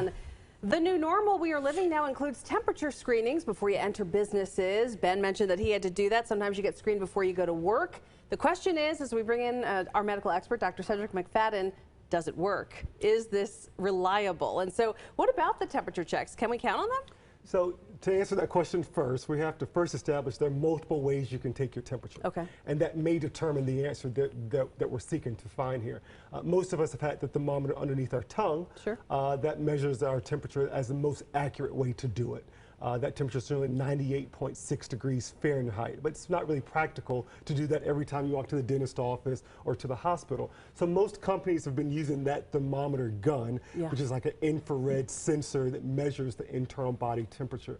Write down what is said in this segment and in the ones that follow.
can. The new normal we are living now includes temperature screenings before you enter businesses. Ben mentioned that he had to do that. Sometimes you get screened before you go to work. The question is, as we bring in our medical expert, Dr. Cedric McFadden, does it work? Is this reliable? And so what about the temperature checks? Can we count on them? So to answer that question first, we have to first establish there are multiple ways you can take your temperature. Okay. And that may determine the answer that we're seeking to find here. Most of us have had the thermometer underneath our tongue. Sure. That measures our temperature as the most accurate way to do it. That temperature is certainly 98.6 degrees Fahrenheit, but it's not really practical to do that every time you walk to the dentist office or to the hospital. So most companies have been using that thermometer gun, which is like an infrared sensor that measures the internal body temperature.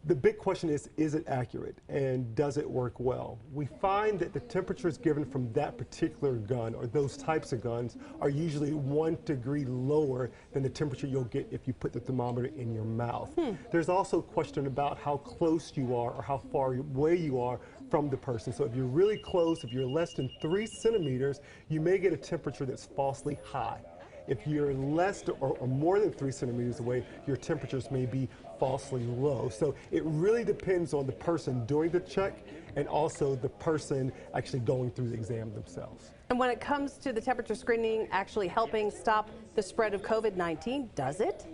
The big question is it accurate and does it work well? We find that the temperatures given from that particular gun or those types of guns are usually 1 degree lower than the temperature you'll get if you put the thermometer in your mouth. There's also a question about how close you are or how far away you are from the person. So if you're really close, if you're less than 3 centimeters, you may get a temperature that's falsely high. If you're less or more than 3 centimeters away, your temperatures may be falsely low. So it really depends on the person doing the check and also the person actually going through the exam themselves. And when it comes to the temperature screening actually helping stop the spread of COVID-19, does it?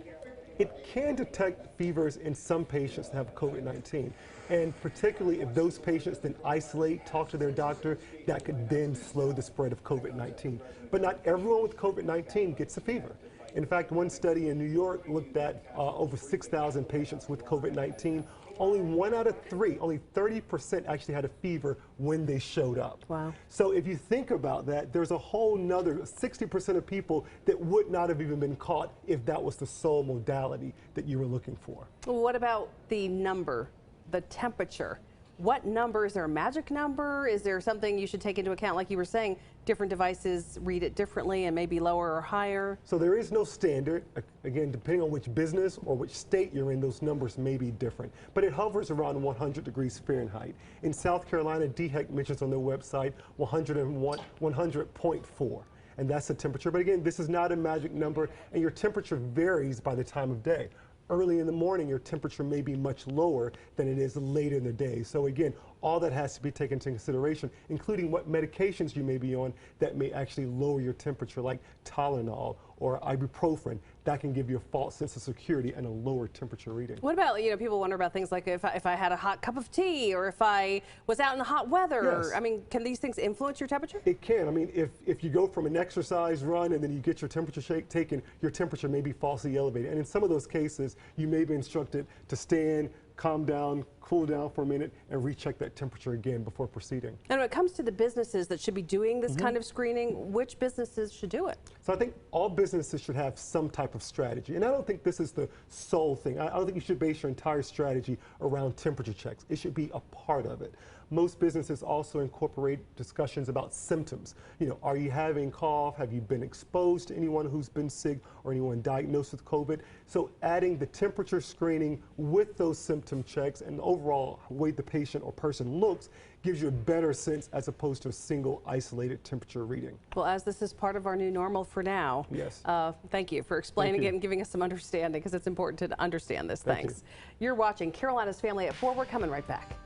It can detect fevers in some patients that have COVID-19. And particularly if those patients then isolate, talk to their doctor, that could then slow the spread of COVID-19. But not everyone with COVID-19 gets a fever. In fact, one study in New York looked at over 6,000 patients with COVID-19. Only 1 out of 3, only 30% actually had a fever when they showed up. Wow. So if you think about that, there's a whole nother 60% of people that would not have even been caught if that was the sole modality that you were looking for. Well, what about the number, the temperature? What number? Is there a magic number? Is there something you should take into account? Like you were saying, different devices read it differently and maybe lower or higher. So there is no standard. Again, depending on which business or which state you're in, those numbers may be different. But it hovers around 100 degrees Fahrenheit. In South Carolina, DHEC mentions on their website 100.4. And that's the temperature. But again, this is not a magic number, and your temperature varies by the time of day. Early in the morning, your temperature may be much lower than it is later in the day. So again, all that has to be taken into consideration, including what medications you may be on that may actually lower your temperature, like Tylenol or ibuprofen. That can give you a false sense of security and a lower temperature reading. What about, people wonder about things like if I had a hot cup of tea or if I was out in the hot weather. Yes. I mean, can these things influence your temperature? It can. I mean, if you go from an exercise run and then you get your temperature taken, your temperature may be falsely elevated. And in some of those cases, you may be instructed to stand, calm down, cool down for a minute, and recheck that temperature again before proceeding. And when it comes to the businesses that should be doing this kind of screening, which businesses should do it? So I think all businesses should have some type of strategy. And I don't think this is the sole thing. I don't think you should base your entire strategy around temperature checks. It should be a part of it. Most businesses also incorporate discussions about symptoms. Are you having cough? Have you been exposed to anyone who's been sick or anyone diagnosed with COVID? So adding the temperature screening with those symptom checks and the overall way the patient or person looks gives you a better sense as opposed to a single isolated temperature reading. Well, as this is part of our new normal for now, yes. Thank you for explaining it and giving us some understanding, because it's important to understand this. Thanks. You're watching Carolina's Family at 4. We're coming right back.